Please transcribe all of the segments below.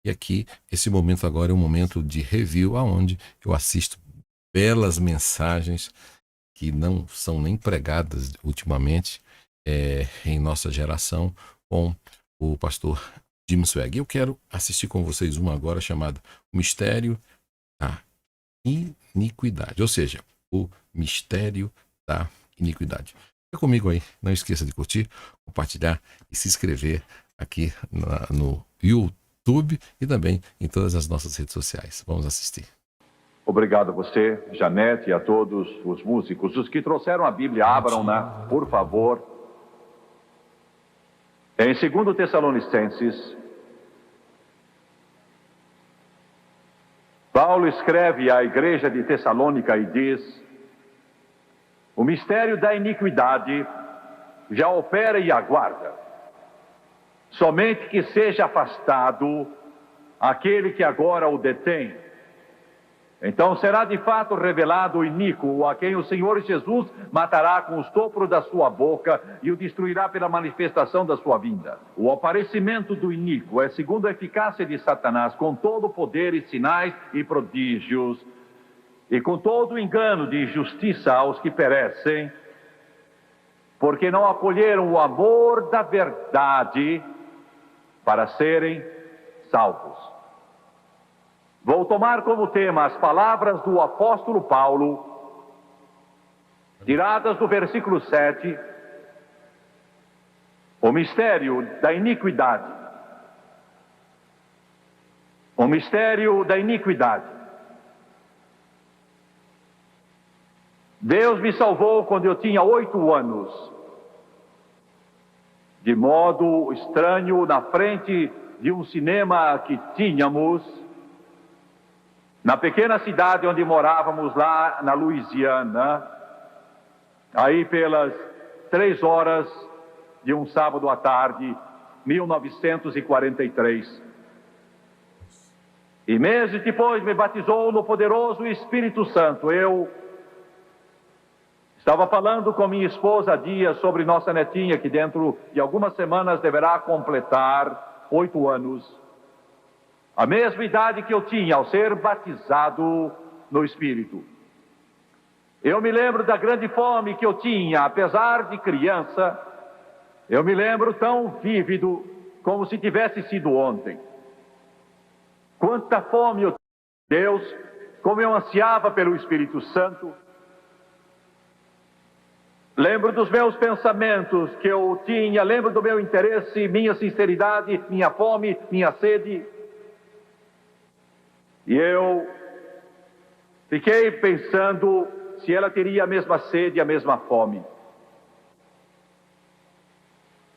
E aqui, esse momento agora é um momento de review, onde eu assisto belas mensagens que não são nem pregadas ultimamente em nossa geração com o pastor Jim Swag. Eu quero assistir com vocês uma agora chamada O Mistério da Iniquidade, ou seja, o mistério da iniquidade. Fica comigo aí, não esqueça de curtir, compartilhar e se inscrever aqui no YouTube e também em todas as nossas redes sociais. Vamos assistir. Obrigado a você, Janete, e a todos os músicos. Os que trouxeram a Bíblia, abram-na, por favor. Em 2 Tessalonicenses, Paulo escreve à igreja de Tessalônica e diz: o mistério da iniquidade já opera e aguarda. Somente que seja afastado aquele que agora o detém. Então será de fato revelado o iníquo, a quem o Senhor Jesus matará com o sopro da sua boca e o destruirá pela manifestação da sua vinda. O aparecimento do iníquo é segundo a eficácia de Satanás, com todo o poder e sinais e prodígios, e com todo o engano de justiça aos que perecem, porque não acolheram o amor da verdade para serem salvos. Vou tomar como tema as palavras do apóstolo Paulo, tiradas do versículo 7, o mistério da iniquidade. O mistério da iniquidade. Deus me salvou quando eu tinha 8 anos, de modo estranho, na frente de um cinema que tínhamos, na pequena cidade onde morávamos, lá na Louisiana, aí pelas 3 horas de um sábado à tarde, 1943. E meses depois me batizou no poderoso Espírito Santo. Eu estava falando com minha esposa há dias sobre nossa netinha, que dentro de algumas semanas deverá completar 8 anos. A mesma idade que eu tinha ao ser batizado no Espírito. Eu me lembro da grande fome que eu tinha, apesar de criança. Eu me lembro tão vívido como se tivesse sido ontem. Quanta fome eu tinha, Deus, como eu ansiava pelo Espírito Santo. Lembro dos meus pensamentos que eu tinha, lembro do meu interesse, minha sinceridade, minha fome, minha sede. E eu fiquei pensando se ela teria a mesma sede e a mesma fome.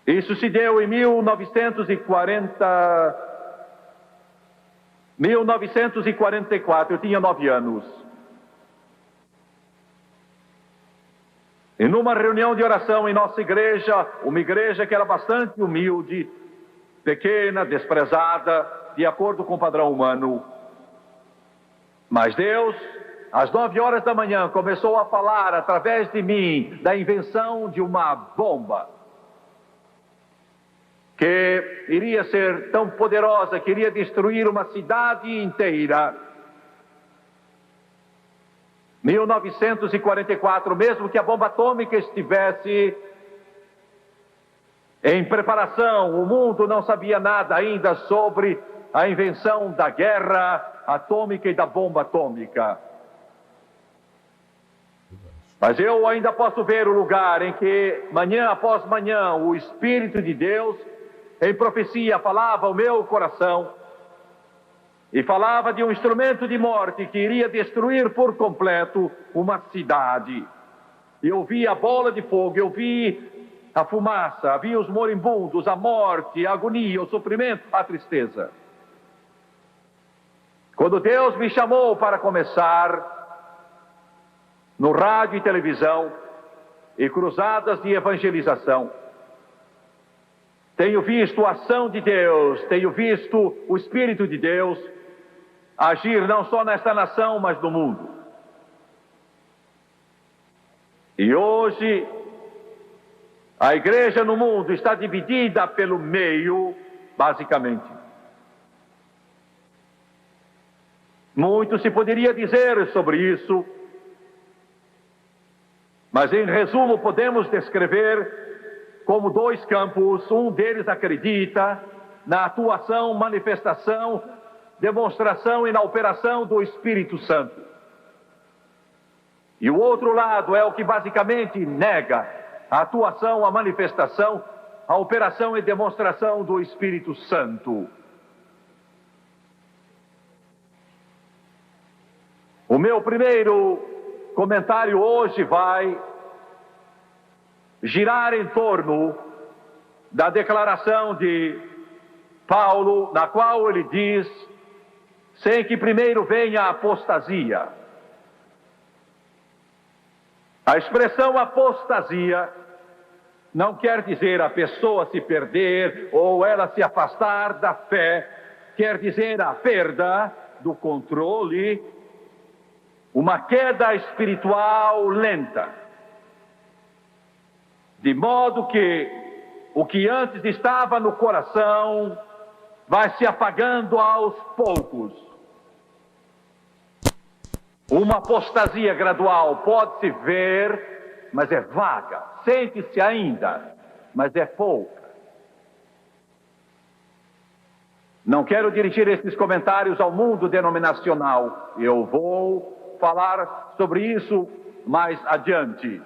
Isso se deu em 1944, eu tinha 9 anos. E numa reunião de oração em nossa igreja, uma igreja que era bastante humilde, pequena, desprezada, de acordo com o padrão humano. Mas Deus, às 9 horas da manhã, começou a falar através de mim da invenção de uma bomba que iria ser tão poderosa que iria destruir uma cidade inteira. 1944, mesmo que a bomba atômica estivesse em preparação, o mundo não sabia nada ainda sobre a invenção da guerra atômica e da bomba atômica. Mas eu ainda posso ver o lugar em que, manhã após manhã, o Espírito de Deus, em profecia, falava ao meu coração e falava de um instrumento de morte que iria destruir por completo uma cidade. Eu vi a bola de fogo, eu vi a fumaça, vi os moribundos, a morte, a agonia, o sofrimento, a tristeza. Quando Deus me chamou para começar no rádio e televisão e cruzadas de evangelização, tenho visto a ação de Deus, tenho visto o Espírito de Deus agir não só nesta nação, mas no mundo. E hoje, a igreja no mundo está dividida pelo meio, basicamente. Muito se poderia dizer sobre isso, mas em resumo podemos descrever como dois campos. Um deles acredita na atuação, manifestação, demonstração e na operação do Espírito Santo. E o outro lado é o que basicamente nega a atuação, a manifestação, a operação e demonstração do Espírito Santo. O meu primeiro comentário hoje vai girar em torno da declaração de Paulo, na qual ele diz: sem que primeiro venha a apostasia. A expressão apostasia não quer dizer a pessoa se perder ou ela se afastar da fé, quer dizer a perda do controle, uma queda espiritual lenta, de modo que o que antes estava no coração vai se apagando aos poucos. Uma apostasia gradual pode-se ver, mas é vaga, sente-se ainda, mas é pouca. Não quero dirigir esses comentários ao mundo denominacional, eu vou falar sobre isso mais adiante.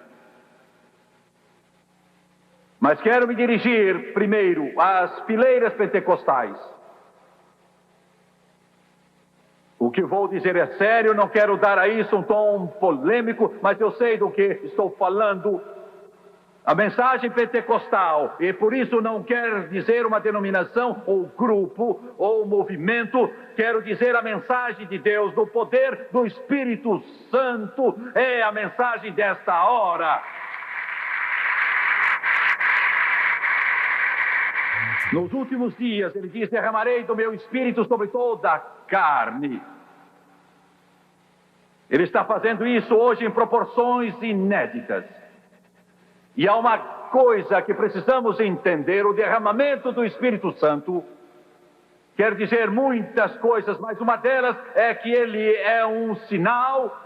Mas quero me dirigir primeiro às fileiras pentecostais. O que vou dizer é sério, não quero dar a isso um tom polêmico, mas eu sei do que estou falando. A mensagem pentecostal, e por isso não quer dizer uma denominação ou grupo ou movimento, quero dizer a mensagem de Deus, do poder do Espírito Santo, é a mensagem desta hora. Nos últimos dias, ele diz: derramarei do meu Espírito sobre toda a carne. Ele está fazendo isso hoje em proporções inéditas. E há uma coisa que precisamos entender: o derramamento do Espírito Santo quer dizer muitas coisas, mas uma delas é que ele é um sinal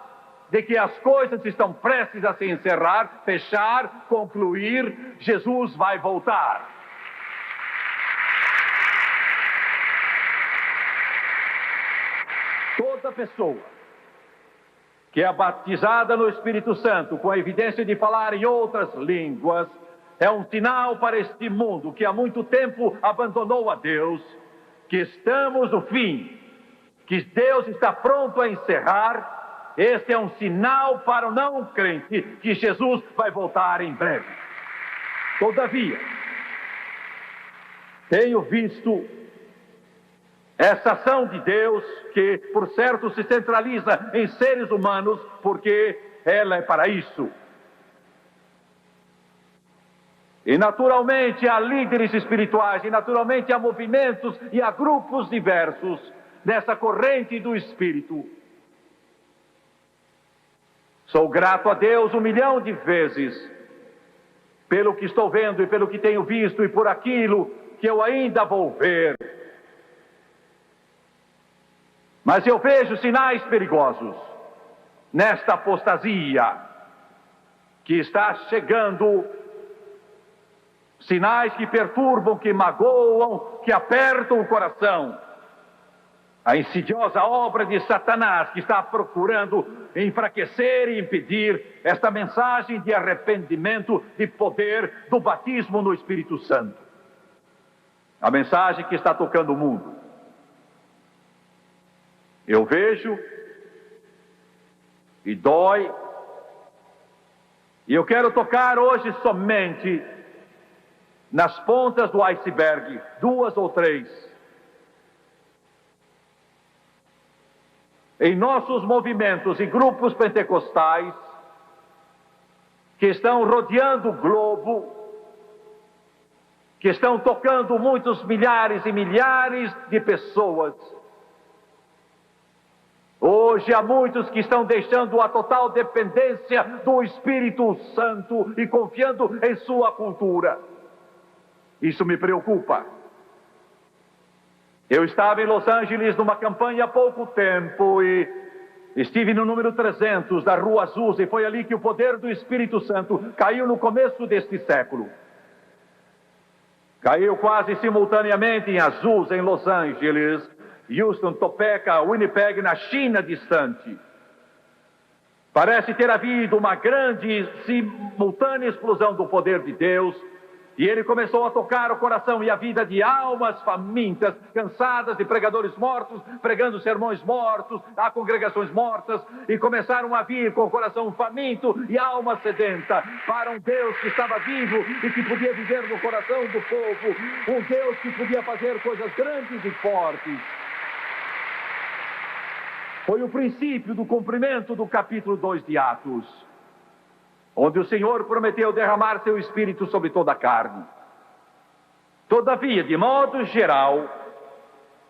de que as coisas estão prestes a se encerrar, fechar, concluir. Jesus vai voltar. Toda pessoa que é batizada no Espírito Santo, com a evidência de falar em outras línguas, é um sinal para este mundo que há muito tempo abandonou a Deus, que estamos no fim, que Deus está pronto a encerrar. Este é um sinal para o não crente que Jesus vai voltar em breve. Todavia, tenho visto essa ação de Deus, que por certo se centraliza em seres humanos, porque ela é para isso. E naturalmente há líderes espirituais, e naturalmente há movimentos e há grupos diversos nessa corrente do Espírito. Sou grato a Deus 1.000.000 de vezes pelo que estou vendo e pelo que tenho visto e por aquilo que eu ainda vou ver. Mas eu vejo sinais perigosos nesta apostasia que está chegando, sinais que perturbam, que magoam, que apertam o coração. A insidiosa obra de Satanás, que está procurando enfraquecer e impedir esta mensagem de arrependimento, de poder, do batismo no Espírito Santo. A mensagem que está tocando o mundo. Eu vejo e dói, e eu quero tocar hoje somente nas pontas do iceberg, 2 ou 3. Em nossos movimentos e grupos pentecostais que estão rodeando o globo, que estão tocando muitos milhares e milhares de pessoas. Hoje há muitos que estão deixando a total dependência do Espírito Santo e confiando em sua cultura. Isso me preocupa. Eu estava em Los Angeles numa campanha há pouco tempo e estive no número 300 da Rua Azusa, e foi ali que o poder do Espírito Santo caiu no começo deste século. Caiu quase simultaneamente em Azusa, em Los Angeles, Houston, Topeka, Winnipeg, na China distante. Parece ter havido uma grande, simultânea explosão do poder de Deus, e ele começou a tocar o coração e a vida de almas famintas, cansadas de pregadores mortos, pregando sermões mortos, a congregações mortas, e começaram a vir com o coração faminto e alma sedenta para um Deus que estava vivo e que podia viver no coração do povo, um Deus que podia fazer coisas grandes e fortes. Foi o princípio do cumprimento do capítulo 2 de Atos, onde o Senhor prometeu derramar seu Espírito sobre toda a carne. Todavia, de modo geral,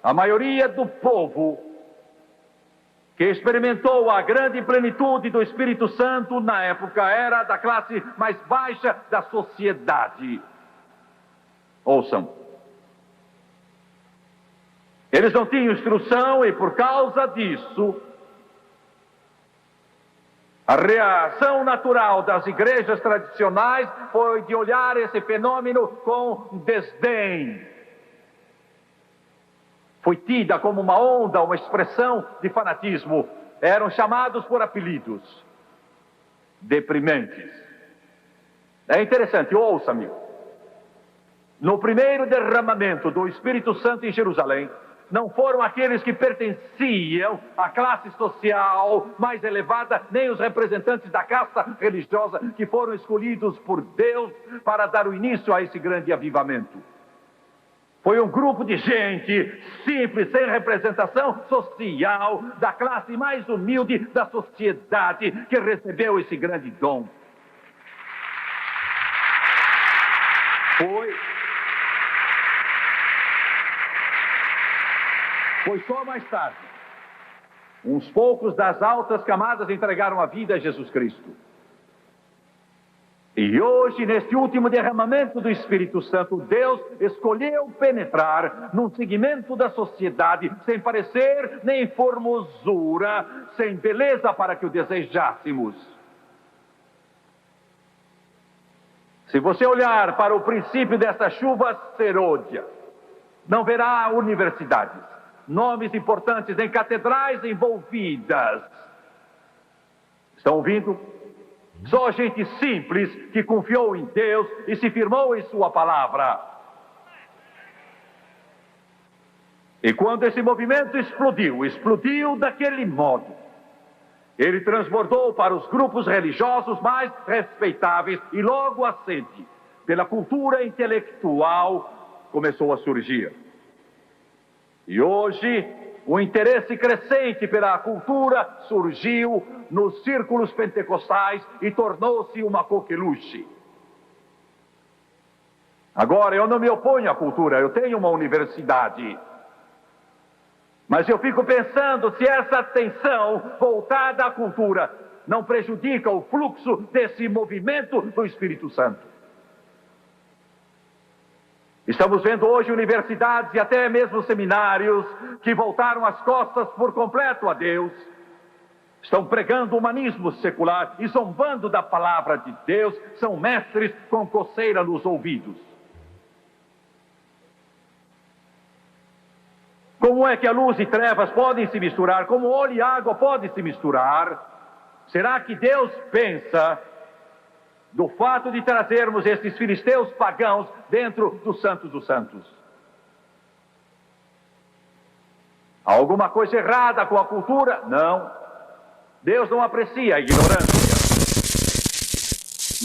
a maioria do povo que experimentou a grande plenitude do Espírito Santo na época era da classe mais baixa da sociedade. Ouçam. Eles não tinham instrução e, por causa disso, a reação natural das igrejas tradicionais foi de olhar esse fenômeno com desdém. Foi tida como uma onda, uma expressão de fanatismo. Eram chamados por apelidos deprimentes. É interessante, ouça, amigo. No primeiro derramamento do Espírito Santo em Jerusalém, não foram aqueles que pertenciam à classe social mais elevada, nem os representantes da casta religiosa que foram escolhidos por Deus para dar o início a esse grande avivamento. Foi um grupo de gente simples, sem representação social, da classe mais humilde da sociedade, que recebeu esse grande dom. Foi só mais tarde. Uns poucos das altas camadas entregaram a vida a Jesus Cristo. E hoje, neste último derramamento do Espírito Santo, Deus escolheu penetrar num segmento da sociedade sem parecer nem formosura, sem beleza para que o desejássemos. Se você olhar para o princípio dessa chuva serôdia, não verá universidades, nomes importantes em catedrais envolvidas. Estão ouvindo? Só gente simples que confiou em Deus e se firmou em sua palavra. E quando esse movimento explodiu daquele modo, ele transbordou para os grupos religiosos mais respeitáveis e logo a sede, pela cultura intelectual, começou a surgir. E hoje, o interesse crescente pela cultura surgiu nos círculos pentecostais e tornou-se uma coqueluche. Agora, eu não me oponho à cultura, eu tenho uma universidade. Mas eu fico pensando se essa atenção voltada à cultura não prejudica o fluxo desse movimento do Espírito Santo. Estamos vendo hoje universidades e até mesmo seminários que voltaram as costas por completo a Deus. Estão pregando o humanismo secular e zombando da palavra de Deus. São mestres com coceira nos ouvidos. Como é que a luz e trevas podem se misturar? Como óleo e água podem se misturar? Será que Deus pensa do fato de trazermos esses filisteus pagãos dentro do Santo dos Santos? Há alguma coisa errada com a cultura? Não. Deus não aprecia a ignorância.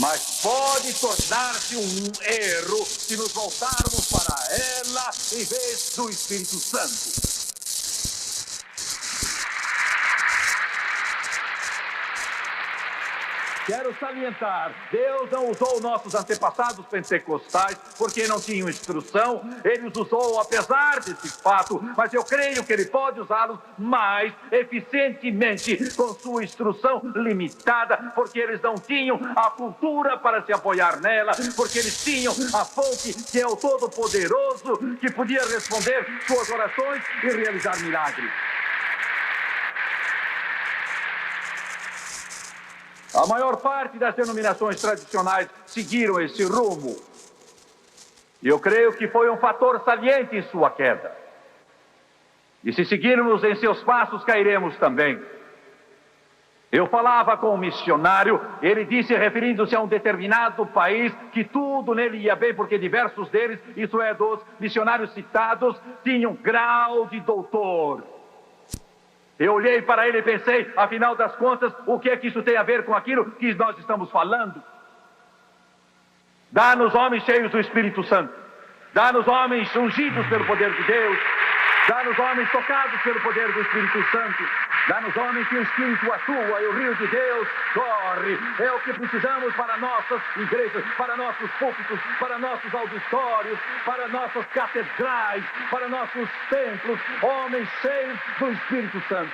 Mas pode tornar-se um erro se nos voltarmos para ela em vez do Espírito Santo. Quero salientar, Deus não usou nossos antepassados pentecostais porque não tinham instrução, Ele os usou apesar desse fato, mas eu creio que Ele pode usá-los mais eficientemente com sua instrução limitada, porque eles não tinham a cultura para se apoiar nela, porque eles tinham a fonte que é o Todo-Poderoso, que podia responder suas orações e realizar milagres. A maior parte das denominações tradicionais seguiram esse rumo. E eu creio que foi um fator saliente em sua queda. E se seguirmos em seus passos, cairemos também. Eu falava com um missionário, ele disse, referindo-se a um determinado país, que tudo nele ia bem, porque diversos deles, isso é, dos missionários citados, tinham grau de doutor. Eu olhei para ele e pensei, afinal das contas, o que é que isso tem a ver com aquilo que nós estamos falando? Dá-nos homens cheios do Espírito Santo. Dá-nos homens ungidos pelo poder de Deus. Dá-nos homens tocados pelo poder do Espírito Santo. Dá-nos homens que o Espírito atua e o rio de Deus corre. É o que precisamos para nossas igrejas, para nossos púlpitos, para nossos auditórios, para nossas catedrais, para nossos templos. Homens cheios do Espírito Santo.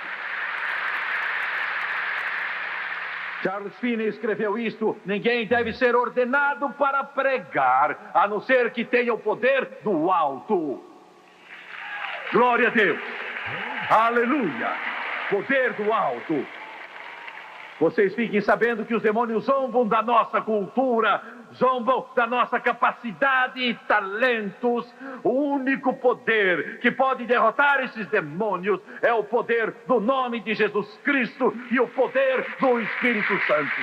Charles Finney escreveu isto: ninguém deve ser ordenado para pregar, a não ser que tenha o poder do alto. Glória a Deus. Aleluia. Poder do alto. Vocês fiquem sabendo que os demônios zombam da nossa cultura, zombam da nossa capacidade e talentos. O único poder que pode derrotar esses demônios é o poder do nome de Jesus Cristo e o poder do Espírito Santo.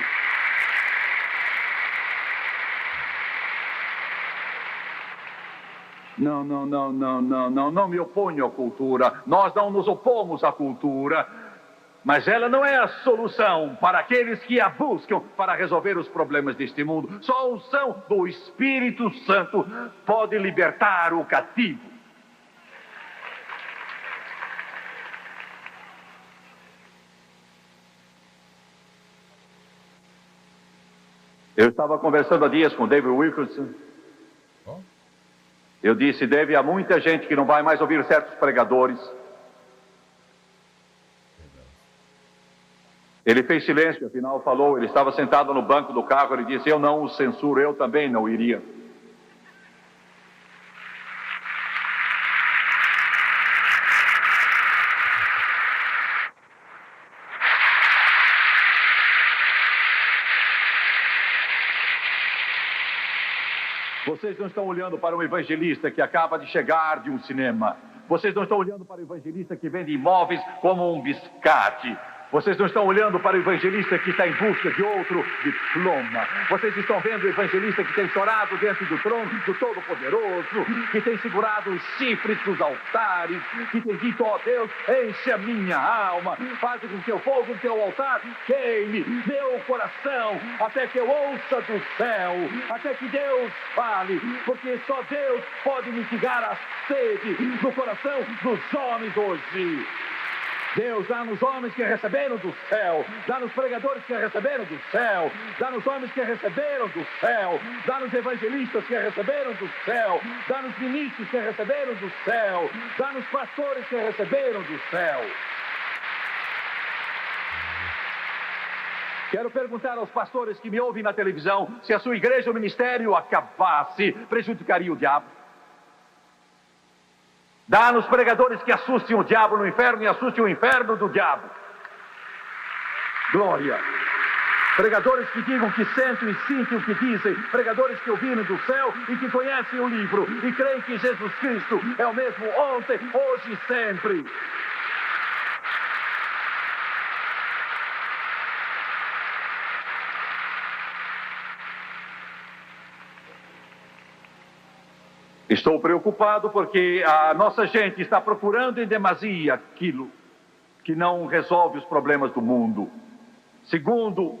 Não me oponho à cultura. Nós não nos opomos à cultura. Mas ela não é a solução para aqueles que a buscam para resolver os problemas deste mundo. Só a unção do Espírito Santo pode libertar o cativo. Eu estava conversando há dias com David Wilkerson. Eu disse, David, há muita gente que não vai mais ouvir certos pregadores. Ele fez silêncio, afinal falou, ele estava sentado no banco do carro, ele disse, eu não o censuro, eu também não iria. Vocês não estão olhando para um evangelista que acaba de chegar de um cinema. Vocês não estão olhando para o evangelista que vende imóveis como um biscate. Vocês não estão olhando para o evangelista que está em busca de outro diploma. Vocês estão vendo o evangelista que tem chorado diante do trono do Todo-Poderoso, que tem segurado os chifres dos altares, que tem dito, ó Deus, enche a minha alma, faz com que o fogo do teu altar queime meu coração, até que eu ouça do céu, até que Deus fale, porque só Deus pode mitigar a sede no coração dos homens hoje. Deus, dá-nos homens que receberam do céu, dá-nos pregadores que receberam do céu, dá-nos homens que receberam do céu, dá-nos evangelistas que receberam do céu, dá-nos ministros que receberam do céu, dá-nos pastores que receberam do céu. Quero perguntar aos pastores que me ouvem na televisão, se a sua igreja ou ministério acabasse, prejudicaria o diabo? Dá-nos pregadores que assustem o diabo no inferno e assustem o inferno do diabo. Glória. Pregadores que digam que sentem e sentem o que dizem. Pregadores que ouviram do céu e que conhecem o livro e creem que Jesus Cristo é o mesmo ontem, hoje e sempre. Estou preocupado porque a nossa gente está procurando em demasia aquilo que não resolve os problemas do mundo. Segundo,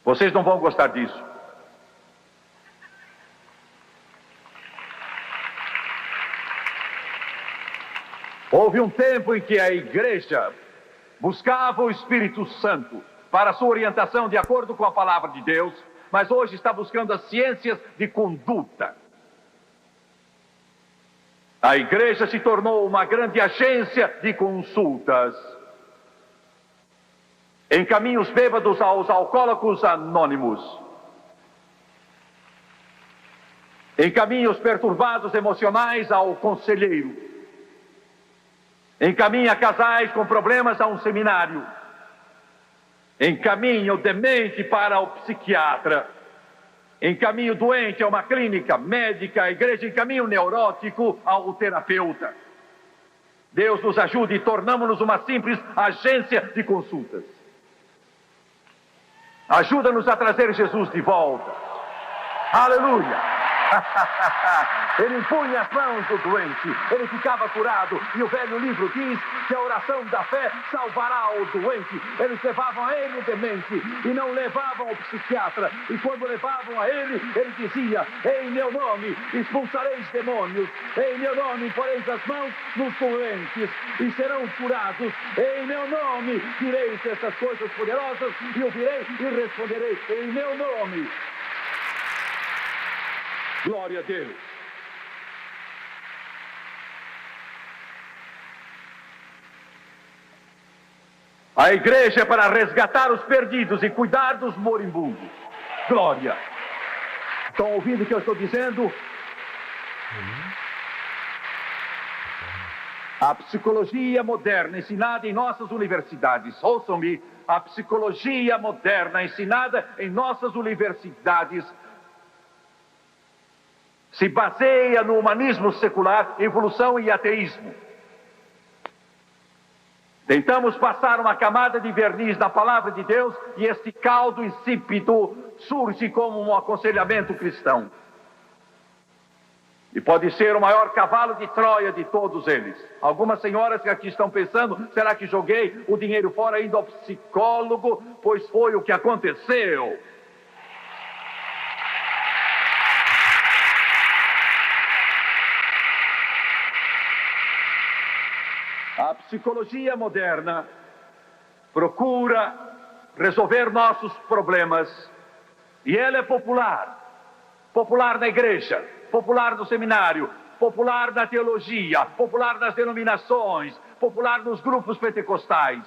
vocês não vão gostar disso. Houve um tempo em que a igreja buscava o Espírito Santo para sua orientação de acordo com a palavra de Deus, mas hoje está buscando as ciências de conduta. A igreja se tornou uma grande agência de consultas. Encaminha os bêbados aos alcoólicos anônimos. Encaminha os perturbados emocionais ao conselheiro. Encaminha casais com problemas a um seminário. Encaminha o demente para o psiquiatra. Encaminha o doente a uma clínica médica. A igreja encaminha o neurótico ao terapeuta. Deus nos ajude e tornamos-nos uma simples agência de consultas. Ajuda-nos a trazer Jesus de volta. Aleluia! Ele impunha as mãos do doente, ele ficava curado, e o velho livro diz que a oração da fé salvará o doente. Eles levavam a ele o demente e não levavam ao psiquiatra, e quando levavam a ele, ele dizia: em meu nome expulsareis demônios, em meu nome poreis as mãos nos doentes e serão curados, em meu nome direis essas coisas poderosas e ouvirei e responderei, em meu nome. Glória a Deus. A igreja é para resgatar os perdidos e cuidar dos moribundos. Glória. Estão ouvindo o que eu estou dizendo? A psicologia moderna ensinada em nossas universidades, ouçam-me, a psicologia moderna ensinada em nossas universidades se baseia no humanismo secular, evolução e ateísmo. Tentamos passar uma camada de verniz na palavra de Deus e este caldo insípido surge como um aconselhamento cristão. E pode ser o maior cavalo de Troia de todos eles. Algumas senhoras que aqui estão pensando: será que joguei o dinheiro fora indo ao psicólogo? Pois foi o que aconteceu. A psicologia moderna procura resolver nossos problemas e ela é popular. Popular na igreja, popular no seminário, popular na teologia, popular nas denominações, popular nos grupos pentecostais,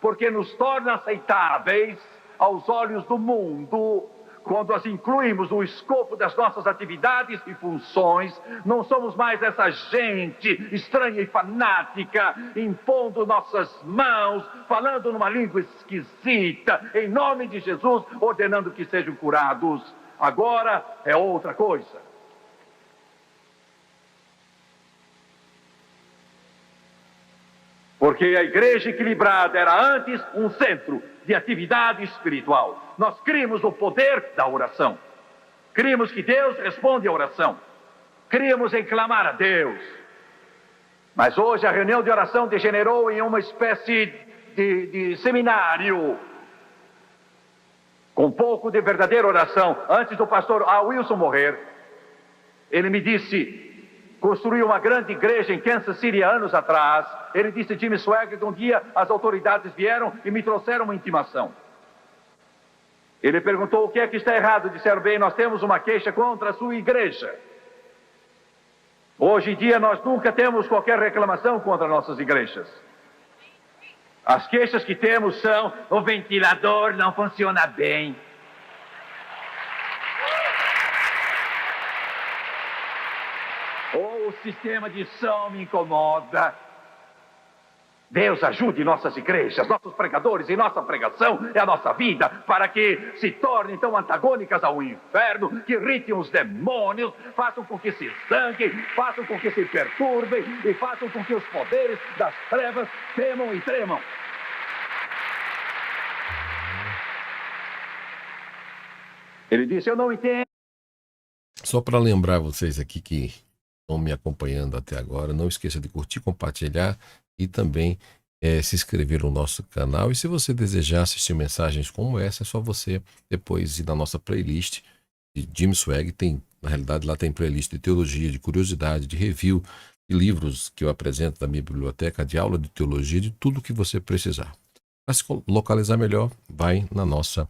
porque nos torna aceitáveis aos olhos do mundo. Quando as incluímos no escopo das nossas atividades e funções, não somos mais essa gente estranha e fanática, impondo nossas mãos, falando numa língua esquisita, em nome de Jesus, ordenando que sejam curados. Agora é outra coisa. Porque a igreja equilibrada era antes um centro de atividade espiritual. Nós críamos no poder da oração. Críamos que Deus responde à oração. Críamos em clamar a Deus. Mas hoje a reunião de oração degenerou em uma espécie de seminário, com pouco de verdadeira oração. Antes do pastor Wilson morrer, ele me disse: construiu uma grande igreja em Kansas City anos atrás. Ele disse, Jimmy Swaggart, que um dia as autoridades vieram e me trouxeram uma intimação. Ele perguntou: o que é que está errado? Disseram: bem, nós temos uma queixa contra a sua igreja. Hoje em dia nós nunca temos qualquer reclamação contra nossas igrejas. As queixas que temos são: o ventilador não funciona bem. Ou o sistema de som me incomoda. Deus ajude nossas igrejas, nossos pregadores e nossa pregação é a nossa vida, para que se tornem tão antagônicas ao inferno, que irritem os demônios, façam com que se zanguem, façam com que se perturbem e façam com que os poderes das trevas temam e tremam. Ele disse: eu não entendo. Só para lembrar vocês aqui que estão me acompanhando até agora, não esqueça de curtir, compartilhar e também se inscrever no nosso canal. E se você desejar assistir mensagens como essa, é só você depois ir na nossa playlist de Jimmy Swaggart. Tem, na realidade, lá tem playlist de teologia, de curiosidade, de review, de livros que eu apresento da minha biblioteca, de aula de teologia, de tudo que você precisar. Para se localizar melhor, vai na nossa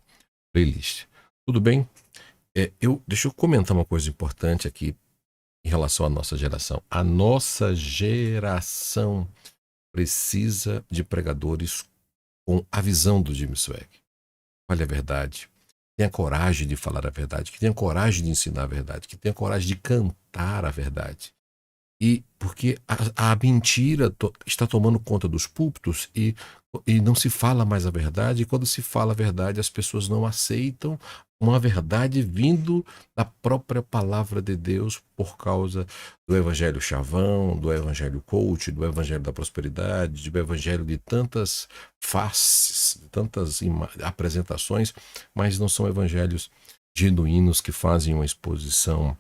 playlist. Tudo bem? Deixa eu comentar uma coisa importante aqui em relação à nossa geração. A nossa geração precisa de pregadores com a visão do Jim Swag. Fale a verdade. Tenha coragem de falar a verdade. Que tenha coragem de ensinar a verdade. Que tenha coragem de cantar a verdade. E porque a mentira está tomando conta dos púlpitos e não se fala mais a verdade. E quando se fala a verdade, as pessoas não aceitam uma verdade vindo da própria palavra de Deus por causa do evangelho chavão, do evangelho coach, do evangelho da prosperidade, do evangelho de tantas faces, tantas apresentações, mas não são evangelhos genuínos que fazem uma exposição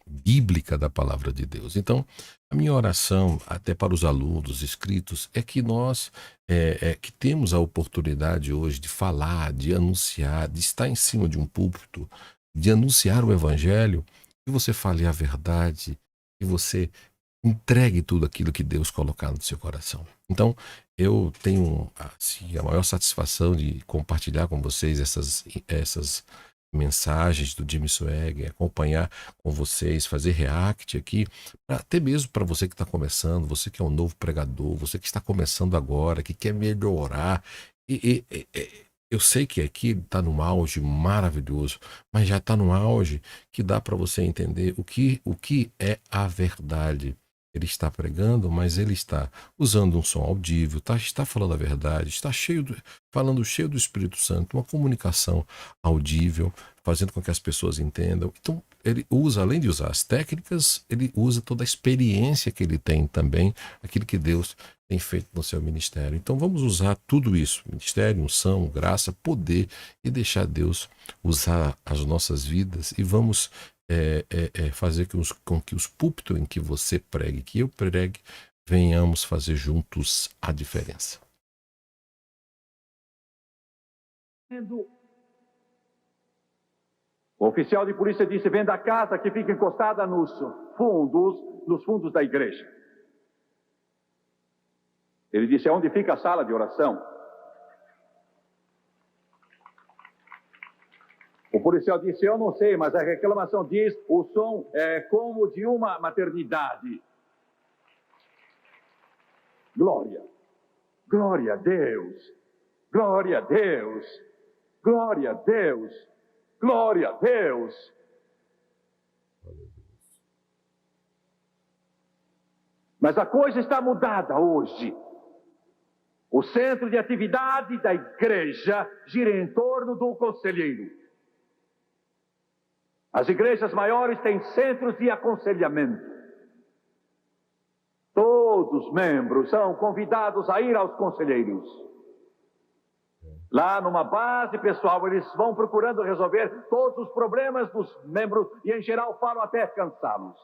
bíblica da palavra de Deus. Então, a minha oração, até para os alunos inscritos, é que nós que temos a oportunidade hoje de falar, de anunciar, de estar em cima de um púlpito, de anunciar o evangelho, que você fale a verdade, que você entregue tudo aquilo que Deus colocar no seu coração. Então, eu tenho assim, a maior satisfação de compartilhar com vocês essas mensagens do Jim Swag, acompanhar com vocês, fazer react aqui, até mesmo para você que está começando, você que é um novo pregador, você que está começando agora, que quer melhorar. Eu sei que aqui está num auge maravilhoso, mas já está num auge que dá para você entender o que é a verdade. Ele está pregando, mas ele está usando um som audível, está falando a verdade, está falando cheio do Espírito Santo, uma comunicação audível, fazendo com que as pessoas entendam. Então, ele usa, além de usar as técnicas, ele usa toda a experiência que ele tem também, aquilo que Deus tem feito no seu ministério. Então, vamos usar tudo isso, ministério, unção, graça, poder, e deixar Deus usar as nossas vidas, e vamos fazer com que os púlpitos em que você pregue, que eu pregue, venhamos fazer juntos a diferença. O oficial de polícia disse: venda a casa que fica encostada nos fundos da igreja. Ele disse: onde fica a sala de oração? O policial disse: eu não sei, mas a reclamação diz: o som é como de uma maternidade. Glória, glória a Deus, glória a Deus, glória a Deus, glória a Deus. Mas a coisa está mudada hoje. O centro de atividade da igreja gira em torno do conselheiro. As igrejas maiores têm centros de aconselhamento. Todos os membros são convidados a ir aos conselheiros. Lá numa base pessoal, eles vão procurando resolver todos os problemas dos membros e, em geral, falam até cansá-los.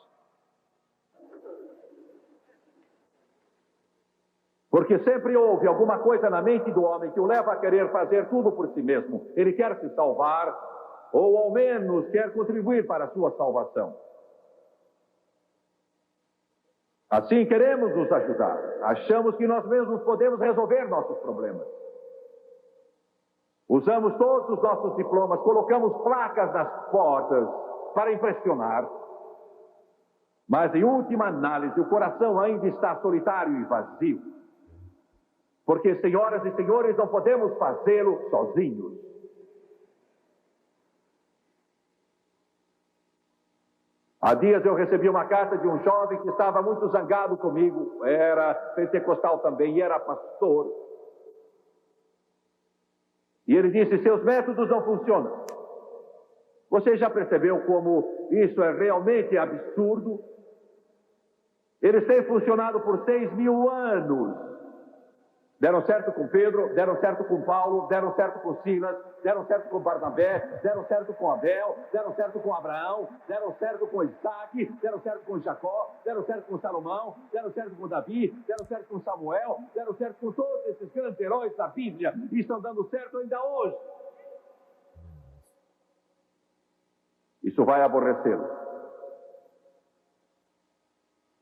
Porque sempre houve alguma coisa na mente do homem que o leva a querer fazer tudo por si mesmo. Ele quer se salvar, ou ao menos quer contribuir para a sua salvação. Assim queremos nos ajudar. Achamos que nós mesmos podemos resolver nossos problemas. Usamos todos os nossos diplomas, colocamos placas nas portas para impressionar. Mas em última análise, o coração ainda está solitário e vazio. Porque, senhoras e senhores, não podemos fazê-lo sozinhos. Há dias eu recebi uma carta de um jovem que estava muito zangado comigo, era pentecostal também e era pastor. E ele disse: seus métodos não funcionam. Você já percebeu como isso é realmente absurdo? Eles têm funcionado por 6.000 anos. Deram certo com Pedro, deram certo com Paulo, deram certo com Silas, deram certo com Barnabé, deram certo com Abel, deram certo com Abraão, deram certo com Isaac, deram certo com Jacó, deram certo com Salomão, deram certo com Davi, deram certo com Samuel, deram certo com todos esses grandes heróis da Bíblia e estão dando certo ainda hoje. Isso vai aborrecê-lo.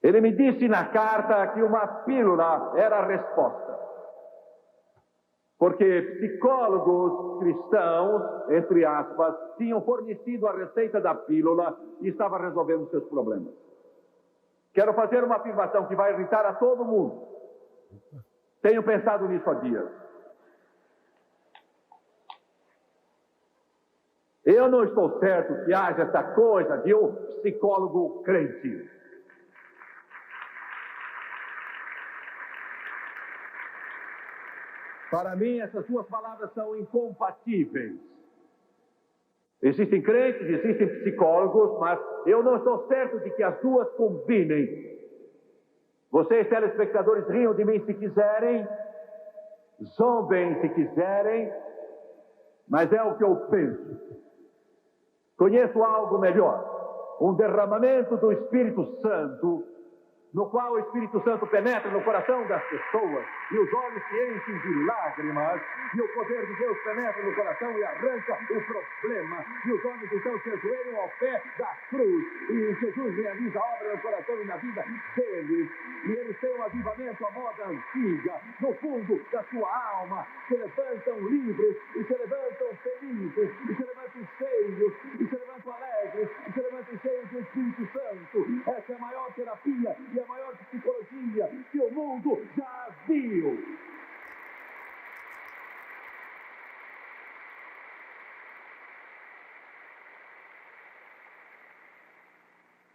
Ele me disse na carta que uma pílula era a resposta. Porque psicólogos cristãos, entre aspas, tinham fornecido a receita da pílula e estava resolvendo seus problemas. Quero fazer uma afirmação que vai irritar a todo mundo. Tenho pensado nisso há dias. Eu não estou certo que haja essa coisa de um psicólogo crente. Para mim, essas duas palavras são incompatíveis. Existem crentes, existem psicólogos, mas eu não estou certo de que as duas combinem. Vocês, telespectadores, riam de mim se quiserem, zombem se quiserem, mas é o que eu penso. Conheço algo melhor, um derramamento do Espírito Santo, no qual o Espírito Santo penetra no coração das pessoas e os olhos se enchem de lágrimas e o poder de Deus penetra no coração e arranca o problema e os homens então se ajoelham ao pé da cruz e Jesus realiza a obra no coração e na vida deles e eles têm um avivamento à moda antiga no fundo da sua alma, se levantam livres e se levantam felizes e se levantam cheios e se levantam alegres e se levantam cheios do Espírito Santo. Essa é a maior terapia e a maior psicologia que o mundo já viu.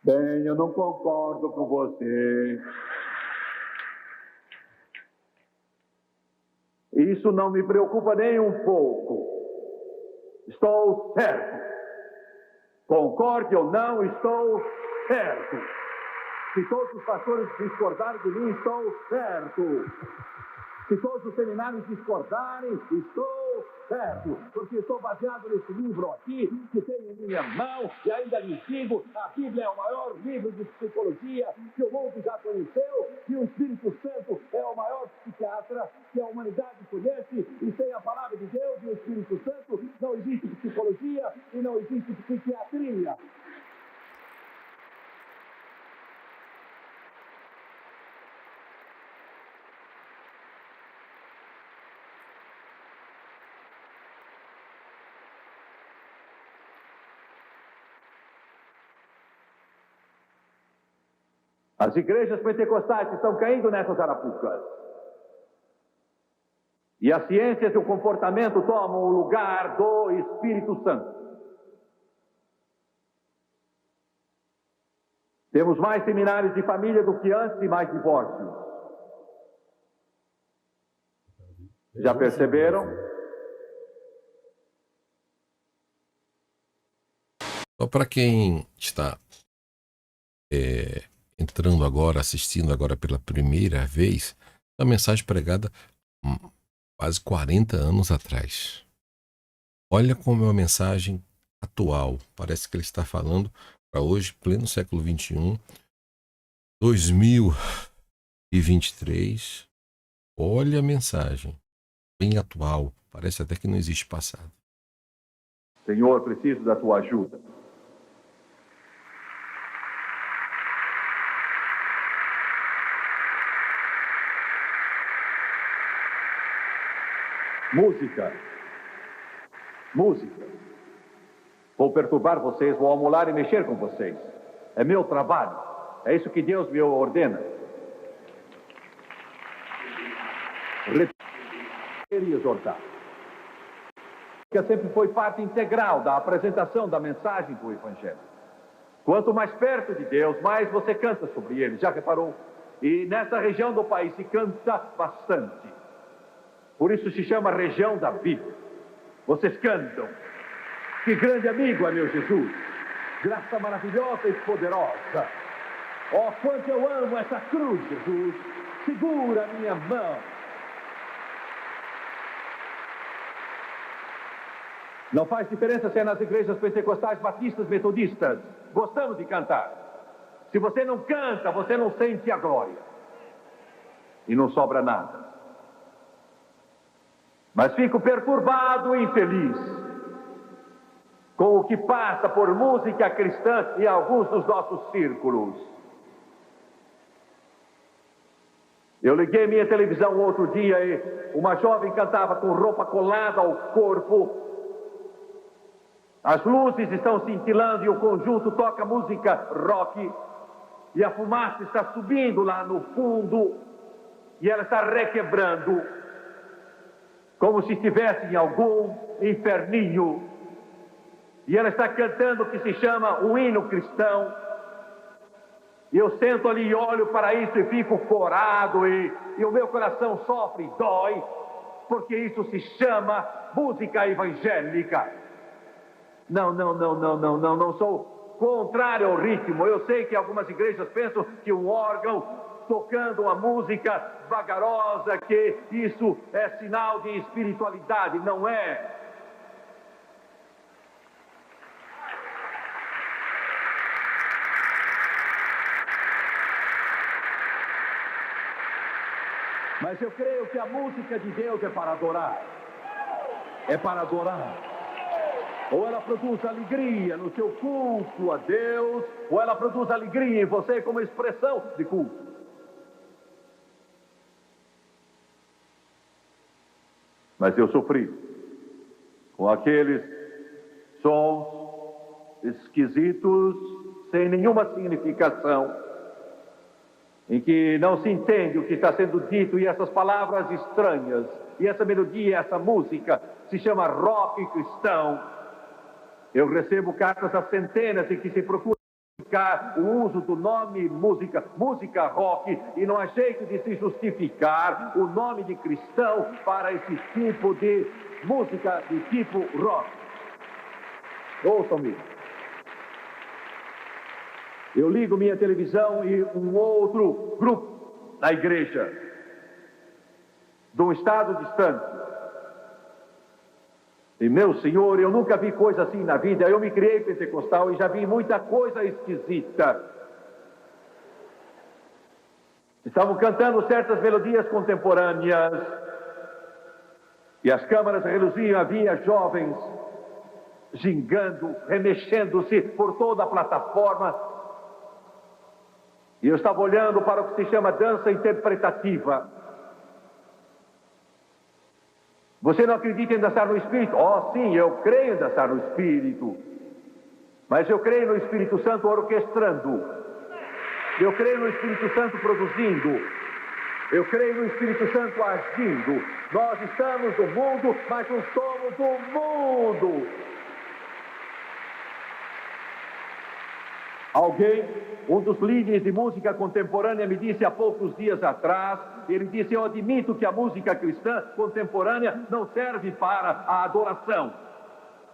Bem, eu não concordo com você. Isso não me preocupa nem um pouco. Estou certo. Concorde ou não, estou certo. Se todos os pastores discordarem de mim, estou certo. Se todos os seminários discordarem, estou certo. Porque estou baseado nesse livro aqui, que tenho em minha mão, e ainda lhes digo, a Bíblia é o maior livro de psicologia que o mundo já conheceu, e o Espírito Santo é o maior psiquiatra que a humanidade conhece, e sem a palavra de Deus e o Espírito Santo, não existe psicologia e não existe psiquiatria. As igrejas pentecostais estão caindo nessas arapucas. E as ciências do comportamento tomam o lugar do Espírito Santo. Temos mais seminários de família do que antes e mais divórcios. Já perceberam? Só para quem está entrando agora, assistindo agora pela primeira vez, a mensagem pregada quase 40 anos atrás. Olha como é uma mensagem atual. Parece que ele está falando para hoje, pleno século XXI, 2023. Olha a mensagem, bem atual. Parece até que não existe passado. Senhor, preciso da tua ajuda. Música. Vou perturbar vocês, vou amolar e mexer com vocês. É meu trabalho. É isso que Deus me ordena. Repetir e exortar. Que sempre foi parte integral da apresentação da mensagem do Evangelho. Quanto mais perto de Deus, mais você canta sobre ele. Já reparou? E nessa região do país se canta bastante. Por isso se chama região da Bíblia. Vocês cantam. Que grande amigo é meu Jesus. Graça maravilhosa e poderosa. Oh, quanto eu amo essa cruz, Jesus. Segura a minha mão. Não faz diferença se é nas igrejas pentecostais, batistas, metodistas. Gostamos de cantar. Se você não canta, você não sente a glória. E não sobra nada. Mas fico perturbado e infeliz com o que passa por música cristã em alguns dos nossos círculos. Eu liguei minha televisão outro dia e uma jovem cantava com roupa colada ao corpo. As luzes estão cintilando e o conjunto toca música rock. E a fumaça está subindo lá no fundo. E ela está requebrando, como se estivesse em algum inferninho. E ela está cantando o que se chama o hino cristão. E eu sento ali e olho para isso e fico corado e o meu coração sofre e dói, porque isso se chama música evangélica. Não sou contrário ao ritmo. Eu sei que algumas igrejas pensam que um órgão tocando uma música vagarosa, que isso é sinal de espiritualidade. Não é. Mas eu creio que a música de Deus é para adorar. É para adorar. Ou ela produz alegria no seu culto a Deus, ou ela produz alegria em você como expressão de culto. Mas eu sofri com aqueles sons esquisitos, sem nenhuma significação, em que não se entende o que está sendo dito, e essas palavras estranhas, e essa melodia, essa música, se chama rock cristão. Eu recebo cartas a centenas em que se procura justificar o uso do nome música rock, e não há jeito de se justificar o nome de cristão para esse tipo de música de tipo rock. Ouçam-me. Eu ligo minha televisão e um outro grupo da igreja, de um estado distante. E, meu Senhor, eu nunca vi coisa assim na vida. Eu me criei pentecostal e já vi muita coisa esquisita. Estavam cantando certas melodias contemporâneas e as câmaras reluziam. Havia jovens gingando, remexendo-se por toda a plataforma. E eu estava olhando para o que se chama dança interpretativa. Você não acredita em dançar no Espírito? Oh, sim, eu creio em dançar no Espírito. Mas eu creio no Espírito Santo orquestrando. Eu creio no Espírito Santo produzindo. Eu creio no Espírito Santo agindo. Nós estamos no mundo, mas não somos do mundo. Alguém, um dos líderes de música contemporânea, me disse há poucos dias atrás, ele disse: eu admito que a música cristã contemporânea não serve para a adoração.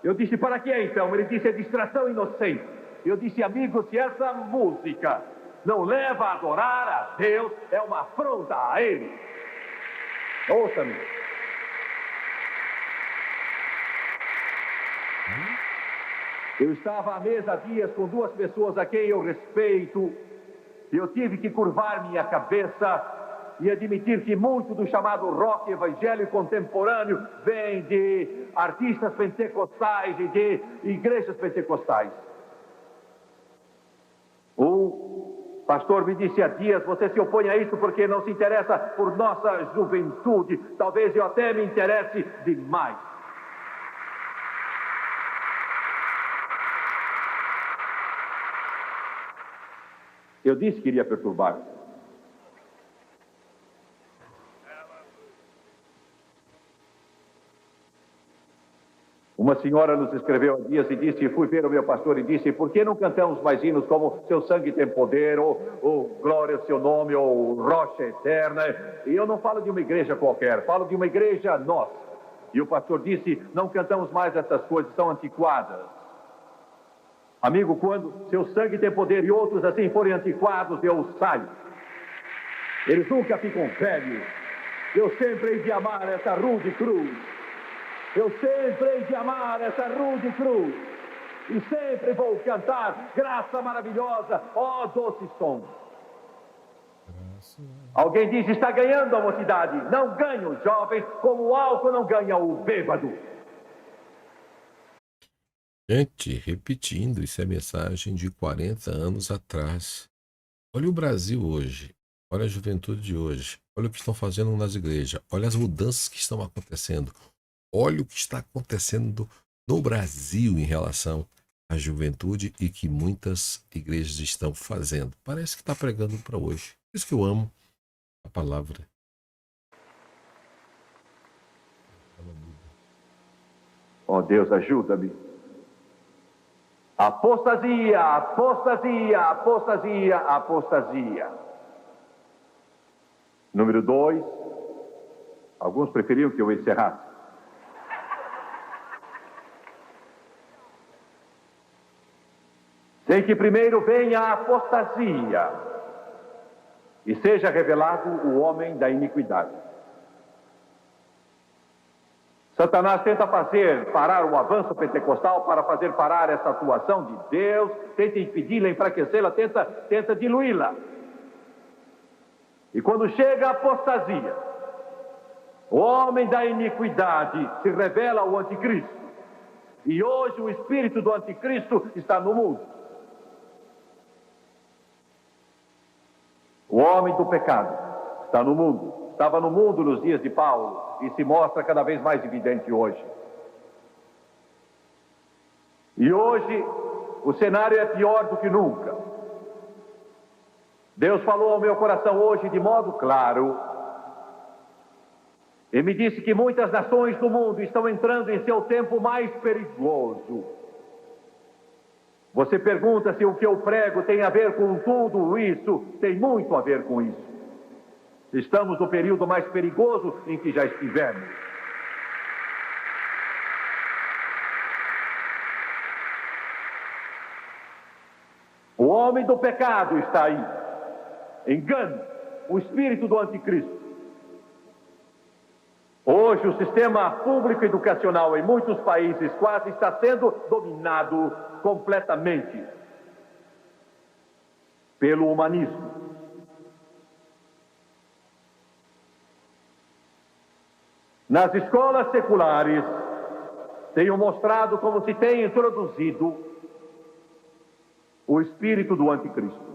Eu disse: para que então? Ele disse: é distração inocente. Eu disse: amigo, se essa música não leva a adorar a Deus, é uma afronta a Ele. Ouça-me. Eu estava à mesa há dias com duas pessoas a quem eu respeito, e eu tive que curvar minha cabeça e admitir que muito do chamado rock evangélico contemporâneo vem de artistas pentecostais e de igrejas pentecostais. O pastor me disse há dias: você se opõe a isso porque não se interessa por nossa juventude. Talvez eu até me interesse demais. Eu disse que iria perturbar. Uma senhora nos escreveu há dias e disse: fui ver o meu pastor e disse: por que não cantamos mais hinos como Seu Sangue Tem Poder, ou Glória ao Seu Nome, ou Rocha Eterna? E eu não falo de uma igreja qualquer, falo de uma igreja nossa. E o pastor disse: não cantamos mais essas coisas, são antiquadas. Amigo, quando Seu Sangue Tem Poder e outros assim forem antiquados, eu saio. Eles nunca ficam velhos. Eu sempre hei de amar essa rude cruz. Eu sempre hei de amar essa rude cruz. E sempre vou cantar graça maravilhosa, ó doce som. Alguém diz: está ganhando a mocidade. Não ganha o jovem, como o álcool não ganha o bêbado. Gente, repetindo, isso é mensagem de 40 anos atrás. Olha o Brasil hoje, olha a juventude de hoje. Olha o que estão fazendo nas igrejas. Olha as mudanças que estão acontecendo. Olha o que está acontecendo no Brasil em relação à juventude e que muitas igrejas estão fazendo. Parece que está pregando para hoje. Por isso que eu amo a palavra. Oh Deus, ajuda-me. Apostasia, apostasia, apostasia, apostasia. Número 2. Alguns preferiam que eu encerrasse. Sem que primeiro venha a apostasia e seja revelado o homem da iniquidade. Satanás tenta fazer parar o avanço pentecostal para fazer parar essa atuação de Deus, tenta impedi-la, enfraquecê-la, tenta diluí-la. E quando chega a apostasia, o homem da iniquidade se revela ao anticristo. E hoje o espírito do anticristo está no mundo. O homem do pecado está no mundo. Estava no mundo nos dias de Paulo e se mostra cada vez mais evidente hoje. E hoje o cenário é pior do que nunca. Deus falou ao meu coração hoje de modo claro e me disse que muitas nações do mundo estão entrando em seu tempo mais perigoso. Você pergunta se o que eu prego tem a ver com tudo isso? Tem muito a ver com isso. Estamos no período mais perigoso em que já estivemos. O homem do pecado está aí. Engano, o espírito do anticristo. Hoje o sistema público educacional em muitos países quase está sendo dominado completamente pelo humanismo. Nas escolas seculares, tenho mostrado como se tem introduzido o espírito do anticristo.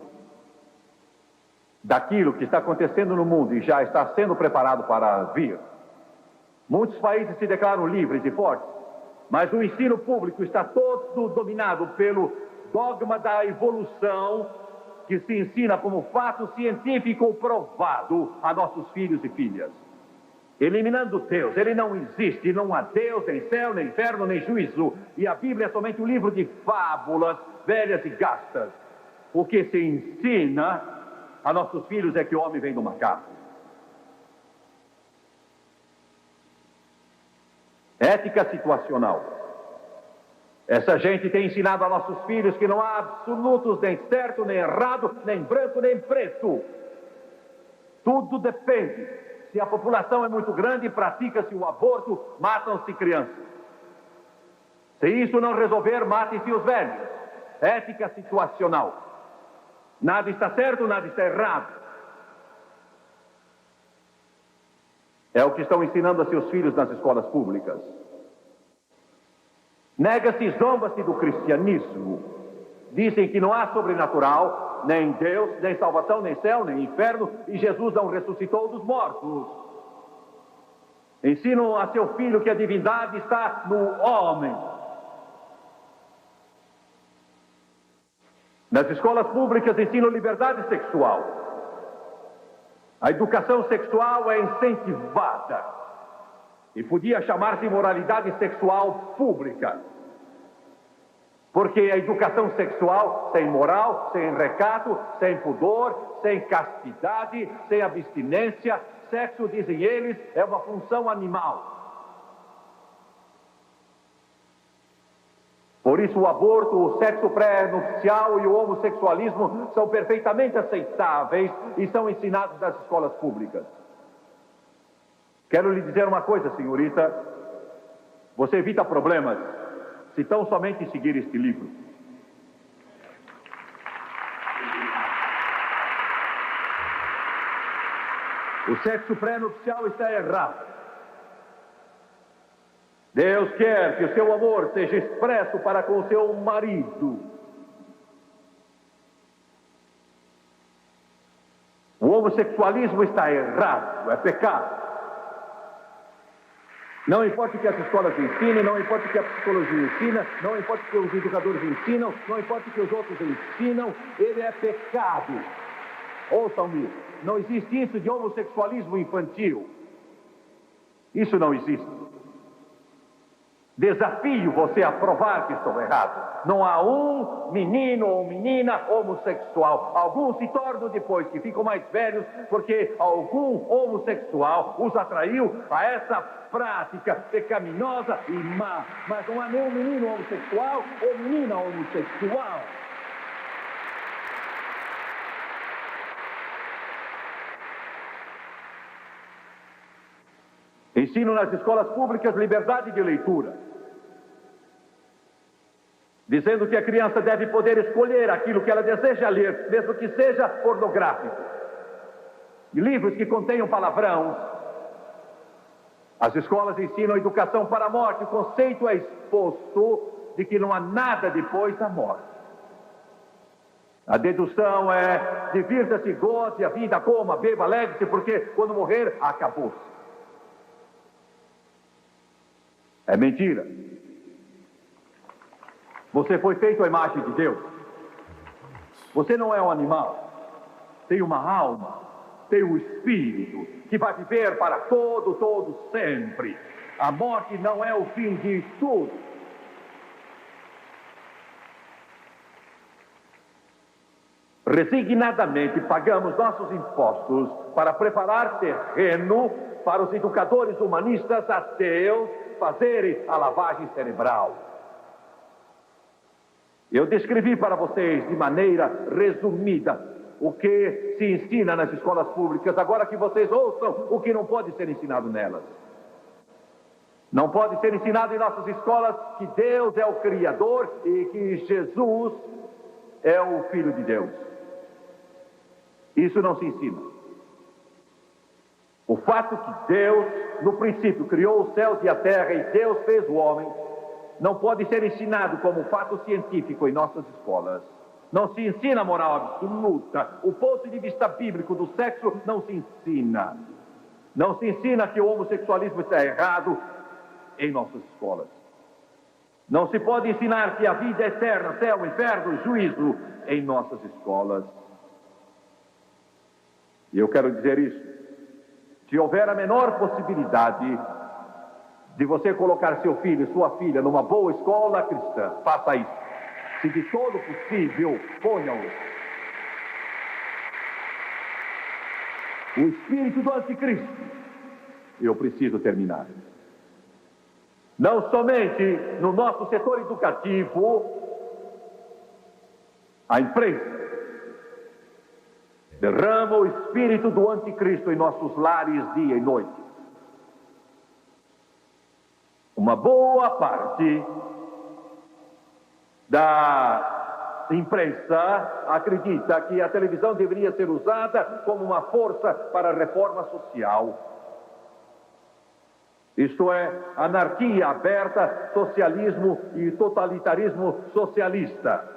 Daquilo que está acontecendo no mundo e já está sendo preparado para vir. Muitos países se declaram livres e fortes, mas o ensino público está todo dominado pelo dogma da evolução, que se ensina como fato científico provado a nossos filhos e filhas. Eliminando Deus, ele não existe, não há Deus, nem céu, nem inferno, nem juízo. E a Bíblia é somente um livro de fábulas velhas e gastas. O que se ensina a nossos filhos é que o homem vem do macaco. Ética situacional. Essa gente tem ensinado a nossos filhos que não há absolutos, nem certo, nem errado, nem branco, nem preto. Tudo depende. Se a população é muito grande, pratica-se o aborto, matam-se crianças. Se isso não resolver, matem-se os velhos. Ética situacional. Nada está certo, nada está errado. É o que estão ensinando a seus filhos nas escolas públicas. Nega-se e zomba-se do cristianismo. Dizem que não há sobrenatural, nem Deus, nem salvação, nem céu, nem inferno, e Jesus não ressuscitou dos mortos. Ensinam a seu filho que a divindade está no homem. Nas escolas públicas ensinam liberdade sexual. A educação sexual é incentivada e podia chamar-se moralidade sexual pública. Porque a educação sexual sem moral, sem recato, sem pudor, sem castidade, sem abstinência, sexo, dizem eles, é uma função animal. Por isso o aborto, o sexo pré-nupcial e o homossexualismo são perfeitamente aceitáveis e são ensinados nas escolas públicas. Quero lhe dizer uma coisa, senhorita. Você evita problemas se tão somente seguir este livro. O sexo pré-nupcial está errado. Deus quer que o seu amor seja expresso para com o seu marido. O homossexualismo está errado, é pecado. Não importa o que as escolas ensinem, não importa o que a psicologia ensina, não importa o que os educadores ensinam, não importa o que os outros ensinam, ele é pecado. Ouçam-me, não existe isso de homossexualismo infantil. Isso não existe. Desafio você a provar que estou errado. Não há um menino ou menina homossexual. Alguns se tornam depois que ficam mais velhos porque algum homossexual os atraiu a essa prática pecaminosa e má. Mas não há nenhum menino homossexual ou menina homossexual. Ensino nas escolas públicas liberdade de leitura, dizendo que a criança deve poder escolher aquilo que ela deseja ler, mesmo que seja pornográfico. E livros que contenham palavrão. As escolas ensinam educação para a morte. O conceito é exposto de que não há nada depois da morte. A dedução é: divirta-se, goze a vida, coma, beba, alegre-se, porque quando morrer, acabou-se. É mentira. Você foi feito à imagem de Deus. Você não é um animal. Tem uma alma, tem um espírito que vai viver para todo sempre. A morte não é o fim de tudo. Resignadamente pagamos nossos impostos para preparar terreno para os educadores humanistas ateus fazerem a lavagem cerebral. Eu descrevi para vocês de maneira resumida o que se ensina nas escolas públicas, agora que vocês ouçam o que não pode ser ensinado nelas. Não pode ser ensinado em nossas escolas que Deus é o Criador e que Jesus é o Filho de Deus. Isso não se ensina. O fato que Deus, no princípio, criou os céus e a terra e Deus fez o homem, não pode ser ensinado como fato científico em nossas escolas. Não se ensina a moral absoluta. O ponto de vista bíblico do sexo não se ensina. Não se ensina que o homossexualismo está errado em nossas escolas. Não se pode ensinar que a vida é eterna, céu, inferno, juízo em nossas escolas. E eu quero dizer isso. Se houver a menor possibilidade de você colocar seu filho, sua filha, numa boa escola cristã, faça isso. Se de todo possível, ponham-o. O espírito do anticristo. Eu preciso terminar. Não somente no nosso setor educativo, a imprensa derrama o espírito do anticristo em nossos lares dia e noite. Uma boa parte da imprensa acredita que a televisão deveria ser usada como uma força para a reforma social. Isto é, anarquia aberta, socialismo e totalitarismo socialista.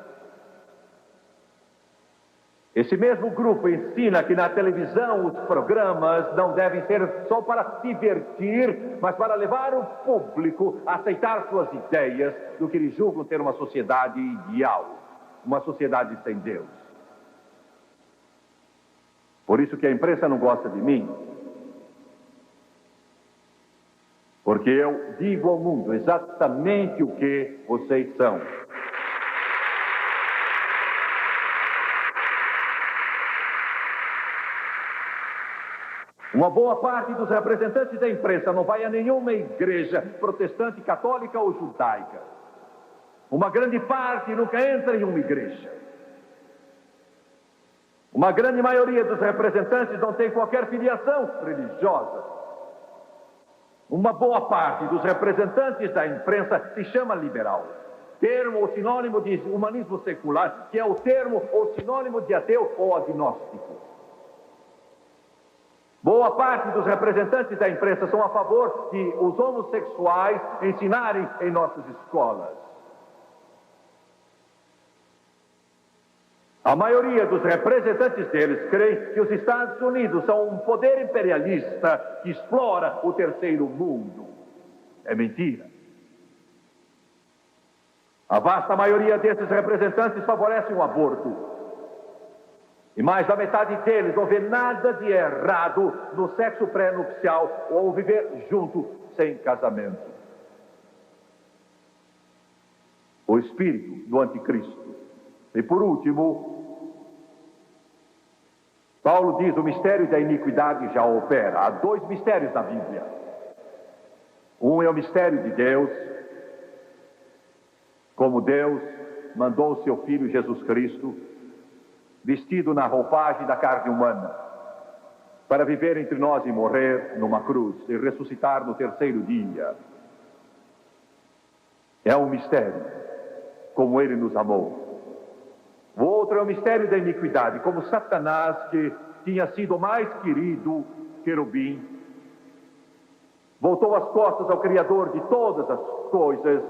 Esse mesmo grupo ensina que na televisão os programas não devem ser só para divertir, mas para levar o público a aceitar suas ideias do que eles julgam ter uma sociedade ideal, uma sociedade sem Deus. Por isso que a imprensa não gosta de mim, porque eu digo ao mundo exatamente o que vocês são. Uma boa parte dos representantes da imprensa não vai a nenhuma igreja protestante, católica ou judaica. Uma grande parte nunca entra em uma igreja. Uma grande maioria dos representantes não tem qualquer filiação religiosa. Uma boa parte dos representantes da imprensa se chama liberal. Termo ou sinônimo de humanismo secular, que é o termo ou sinônimo de ateu ou agnóstico. Boa parte dos representantes da imprensa são a favor de os homossexuais ensinarem em nossas escolas. A maioria dos representantes deles creem que os Estados Unidos são um poder imperialista que explora o terceiro mundo. É mentira. A vasta maioria desses representantes favorecem o aborto. E mais da metade deles não vê nada de errado no sexo pré-nupcial ou viver junto sem casamento. O espírito do anticristo. E por último, Paulo diz: o mistério da iniquidade já opera. Há dois mistérios na Bíblia. Um é o mistério de Deus, como Deus mandou o seu Filho Jesus Cristo, vestido na roupagem da carne humana, para viver entre nós e morrer numa cruz e ressuscitar no terceiro dia. É um mistério, como Ele nos amou. O outro é o mistério da iniquidade, como Satanás, que tinha sido o mais querido querubim, voltou as costas ao Criador de todas as coisas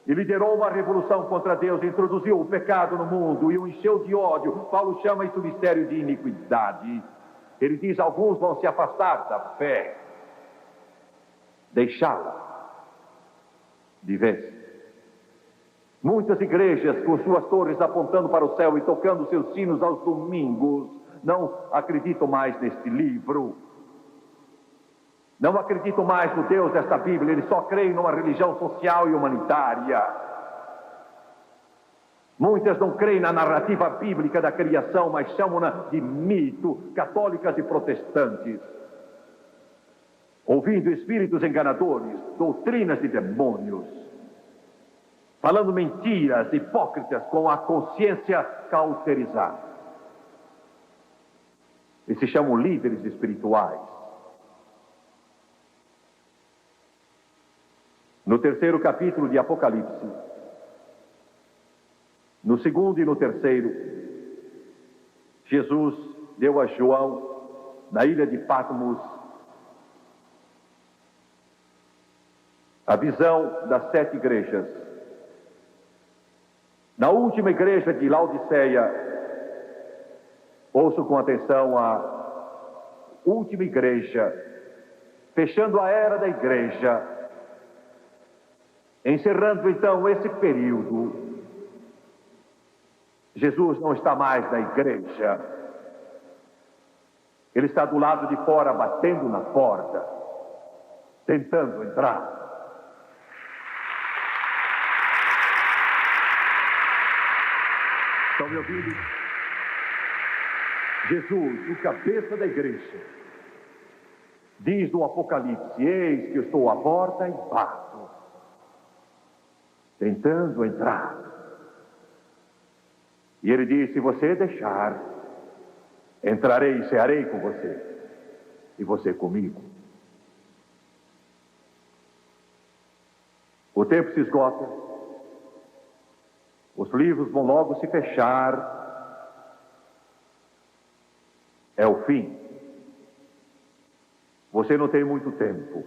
e liderou uma revolução contra Deus, introduziu o pecado no mundo e o encheu de ódio. Paulo chama isso mistério de iniquidade. Ele diz: alguns vão se afastar da fé, deixá-la de vez. Muitas igrejas, com suas torres apontando para o céu e tocando seus sinos aos domingos, não acreditam mais neste livro. Não acreditam mais no Deus desta Bíblia. Eles só creem numa religião social e humanitária. Muitas não creem na narrativa bíblica da criação, mas chamam-na de mito, católicas e protestantes. Ouvindo espíritos enganadores, doutrinas de demônios, falando mentiras hipócritas com a consciência cauterizada. E se chamam líderes espirituais. No terceiro capítulo de Apocalipse, no segundo e no terceiro, Jesus deu a João, na ilha de Patmos, a visão das 7 igrejas. Na última igreja de Laodiceia, ouço com atenção a última igreja, fechando a era da igreja, encerrando então esse período. Jesus não está mais na igreja. Ele está do lado de fora, batendo na porta, tentando entrar. Estão me ouvindo? Jesus, o cabeça da igreja, diz no Apocalipse: eis que eu estou à porta e bato, tentando entrar. E ele diz: se você deixar, entrarei e cearei com você, e você comigo. O tempo se esgota, os livros vão logo se fechar, é o fim. Você não tem muito tempo.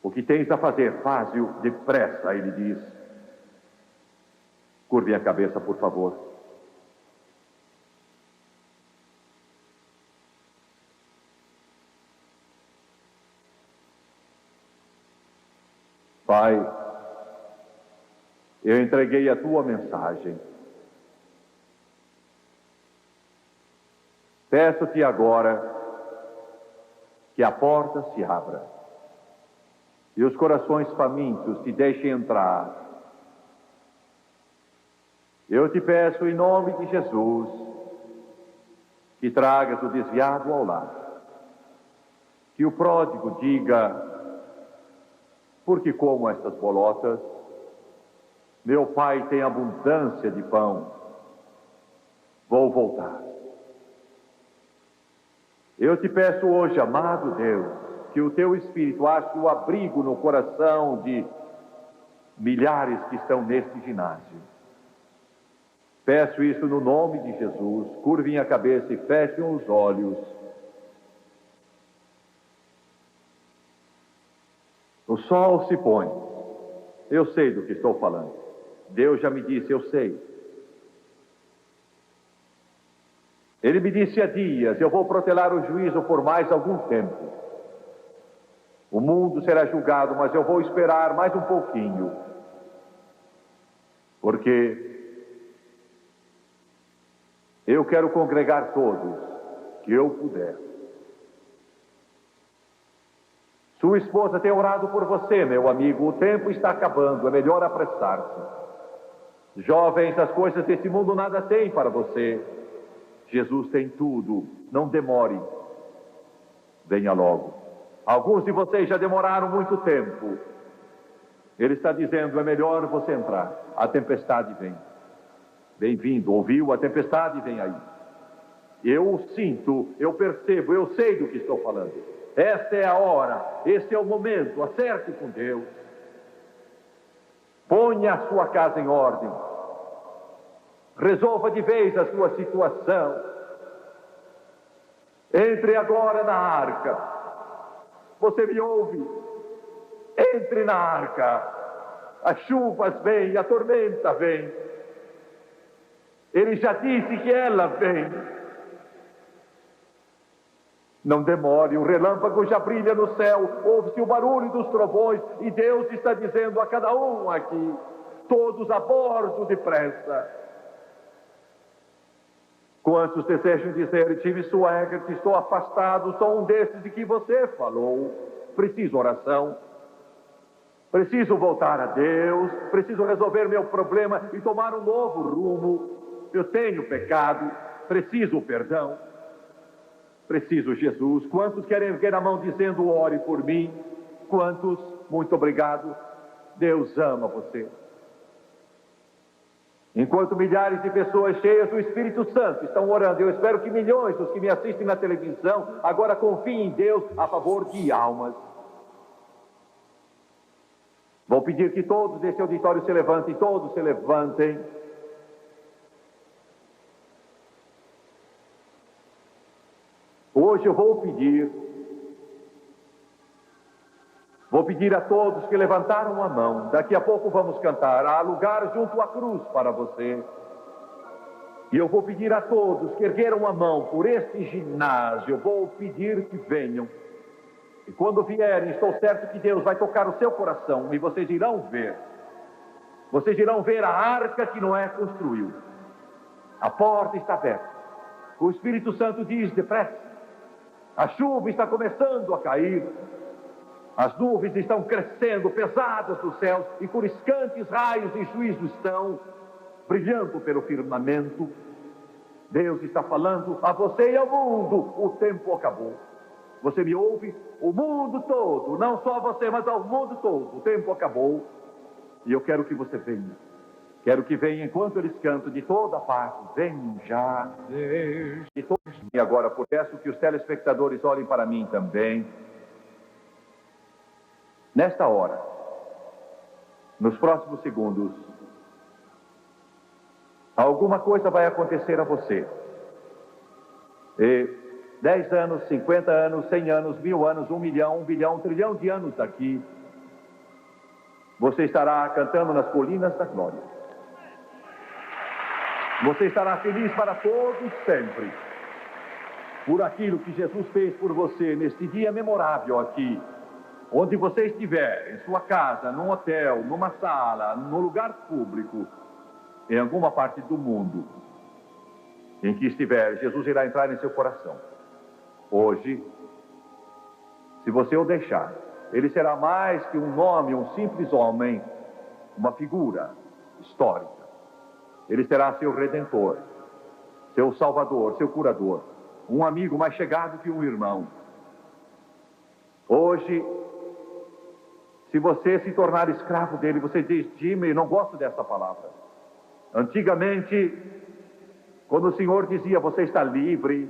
O que tens a fazer, faz-o depressa, ele diz. Curve a cabeça, por favor. Pai, eu entreguei a tua mensagem. Peço-te agora que a porta se abra e os corações famintos te deixem entrar. Eu te peço em nome de Jesus que tragas o desviado ao lar, que o pródigo diga: porque como estas bolotas, meu pai tem abundância de pão, vou voltar. Eu te peço hoje, amado Deus, que o teu Espírito ache o abrigo no coração de milhares que estão neste ginásio. Peço isso no nome de Jesus. Curvem a cabeça e fechem os olhos. O sol se põe. Eu sei do que estou falando. Deus já me disse, eu sei. Ele me disse há dias, eu vou protelar o juízo por mais algum tempo. O mundo será julgado, mas eu vou esperar mais um pouquinho. Porque eu quero congregar todos que eu puder. Sua esposa tem orado por você, meu amigo. O tempo está acabando, é melhor apressar-se. Jovens, as coisas desse mundo nada têm para você. Jesus tem tudo. Não demore. Venha logo. Alguns de vocês já demoraram muito tempo. Ele está dizendo, é melhor você entrar. A tempestade vem. Bem-vindo, ouviu? A tempestade vem aí. Eu sinto, eu percebo, eu sei do que estou falando. Esta é a hora, esse é o momento. Acerte com Deus. Ponha a sua casa em ordem. Resolva de vez a sua situação. Entre agora na arca. Você me ouve? Entre na arca. As chuvas vêm, a tormenta vem. Ele já disse que ela vem. Não demore, o relâmpago já brilha no céu, ouve-se o barulho dos trovões e Deus está dizendo a cada um aqui, todos a bordo depressa. Quantos desejam dizer, Jimmy Swaggart, estou afastado, sou um desses de que você falou. Preciso oração, preciso voltar a Deus, preciso resolver meu problema e tomar um novo rumo. Eu tenho pecado, preciso perdão, preciso Jesus. Quantos querem erguer a mão dizendo, ore por mim? Quantos? Muito obrigado. Deus ama você. Enquanto milhares de pessoas cheias do Espírito Santo estão orando, eu espero que milhões dos que me assistem na televisão agora confiem em Deus a favor de almas. Vou pedir que todos desse auditório se levantem, todos se levantem. Hoje eu vou pedir a todos que levantaram a mão, daqui a pouco vamos cantar, há lugar junto à cruz para você. E eu vou pedir a todos que ergueram a mão por este ginásio, eu vou pedir que venham. E quando vierem, estou certo que Deus vai tocar o seu coração e vocês irão ver. Vocês irão ver a arca que Noé construiu. A porta está aberta. O Espírito Santo diz, depressa. A chuva está começando a cair. As nuvens estão crescendo, pesadas dos céus, e coriscantes raios de juízo estão brilhando pelo firmamento. Deus está falando a você e ao mundo, o tempo acabou. Você me ouve? O mundo todo, não só você, mas ao mundo todo, o tempo acabou. E eu quero que você venha. Quero que venha enquanto eles cantam de toda parte. Venham já. E agora, por peço que os telespectadores olhem para mim também. Nesta hora, nos próximos segundos, alguma coisa vai acontecer a você. E 10 anos, 50 anos, 100 anos, 1000 anos, 1 milhão, 1 bilhão, 1 trilhão de anos daqui, você estará cantando nas colinas da glória. Você estará feliz para todos sempre, por aquilo que Jesus fez por você neste dia memorável aqui. Onde você estiver, em sua casa, num hotel, numa sala, num lugar público, em alguma parte do mundo, em que estiver, Jesus irá entrar em seu coração. Hoje, se você o deixar, ele será mais que um nome, um simples homem, uma figura histórica. Ele será seu redentor, seu salvador, seu curador, um amigo mais chegado que um irmão. Hoje, se você se tornar escravo dele, você diz, Jimmy, não gosto dessa palavra. Antigamente, quando o Senhor dizia, você está livre,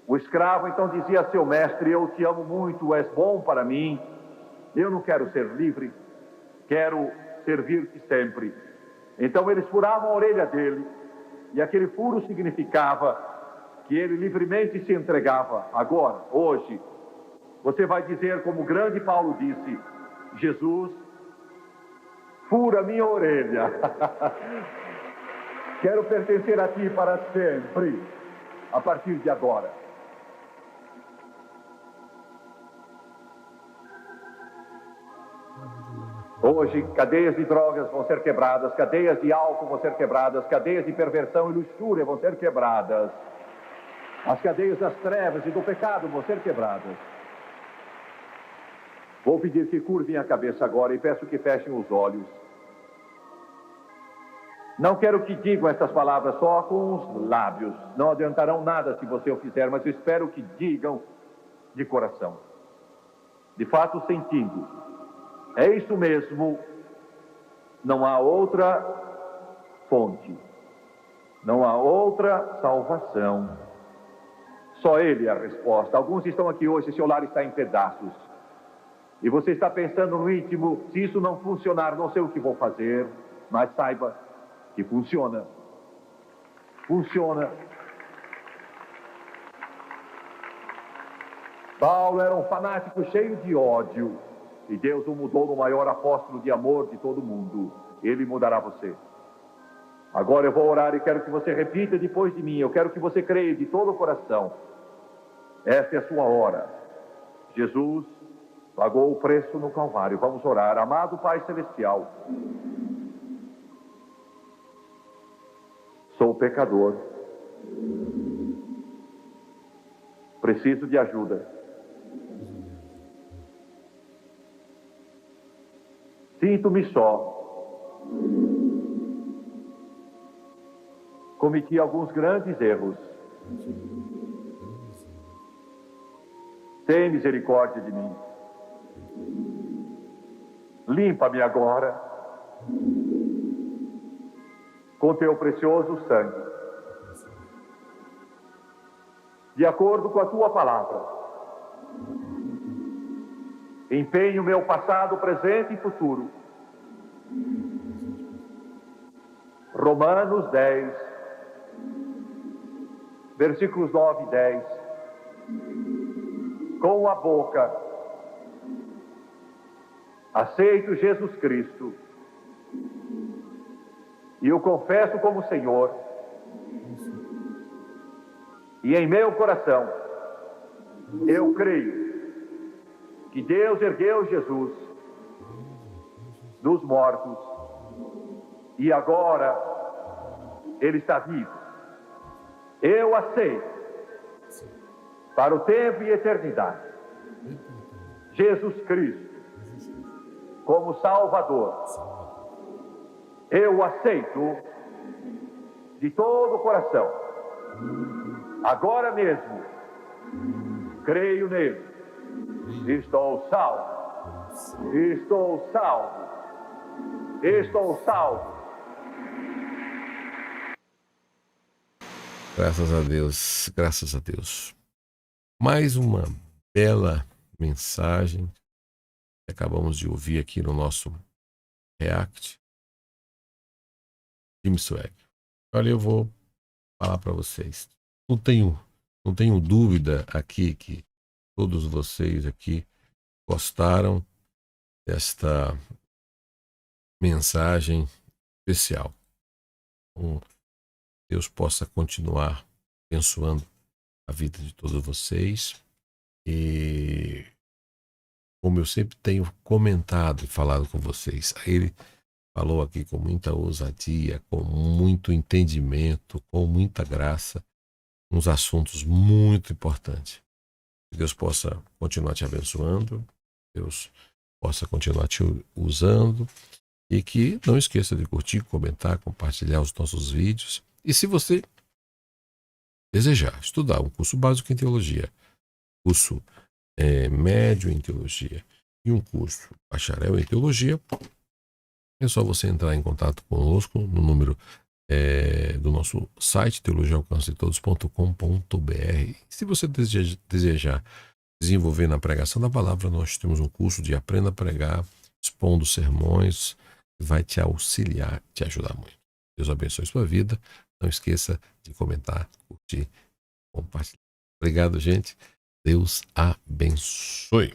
o escravo então dizia a seu mestre, eu te amo muito, és bom para mim, eu não quero ser livre, quero servir-te sempre. Então eles furavam a orelha dele, e aquele furo significava que ele livremente se entregava. Agora, hoje, você vai dizer como o grande Paulo disse, Jesus, Fura minha orelha. Quero pertencer a ti para sempre, a partir de agora. Hoje, cadeias de drogas vão ser quebradas, cadeias de álcool vão ser quebradas, cadeias de perversão e luxúria vão ser quebradas. As cadeias das trevas e do pecado vão ser quebradas. Vou pedir que curvem a cabeça agora e peço que fechem os olhos. Não quero que digam estas palavras só com os lábios. Não adiantarão nada se você o fizer, mas eu espero que digam de coração. De fato, sentindo. É isso mesmo. Não há outra fonte. Não há outra salvação. Só Ele é a resposta. Alguns estão aqui hoje, seu lar está em pedaços. E você está pensando no íntimo, se isso não funcionar, não sei o que vou fazer. Mas saiba que funciona. Funciona. Paulo era um fanático cheio de ódio. E Deus o mudou no maior apóstolo de amor de todo mundo. Ele mudará você. Agora eu vou orar e quero que você repita depois de mim. Eu quero que você creia de todo o coração. Esta é a sua hora. Jesus pagou o preço no Calvário. Vamos orar. Amado Pai Celestial, sou pecador. Preciso de ajuda. Sinto-me só. Cometi alguns grandes erros. Tem misericórdia de mim. Limpa-me agora com teu precioso sangue, de acordo com a tua palavra. Empenho meu passado, presente e futuro. Romanos 10, versículos 9 e 10. Com a boca aceito Jesus Cristo e o confesso como Senhor, e em meu coração eu creio que Deus ergueu Jesus dos mortos e agora Ele está vivo. Eu aceito para o tempo e eternidade Jesus Cristo como Salvador. Eu aceito de todo o coração. Agora mesmo creio nele. Estou salvo. Estou salvo. Estou salvo. Graças a Deus, graças a Deus. Mais uma bela mensagem que acabamos de ouvir aqui no nosso React. Jim Swag. Olha, eu vou falar para vocês. Não tenho dúvida aqui que todos vocês aqui gostaram desta mensagem especial. Deus possa continuar abençoando a vida de todos vocês. E como eu sempre tenho comentado e falado com vocês, ele falou aqui com muita ousadia, com muito entendimento, com muita graça, uns assuntos muito importantes. Que Deus possa continuar te abençoando, Deus possa continuar te usando, e que não esqueça de curtir, comentar, compartilhar os nossos vídeos. E se você desejar estudar um curso básico em teologia, curso médio em teologia e um curso bacharel em teologia, é só você entrar em contato conosco no número do nosso site, teologiaalcancetodos.com.br. Se você desejar desenvolver na pregação da palavra, nós temos um curso de Aprenda a Pregar, expondo sermões, que vai te auxiliar, te ajudar muito. Deus abençoe sua vida. Não esqueça de comentar, curtir, compartilhar. Obrigado, gente. Deus abençoe.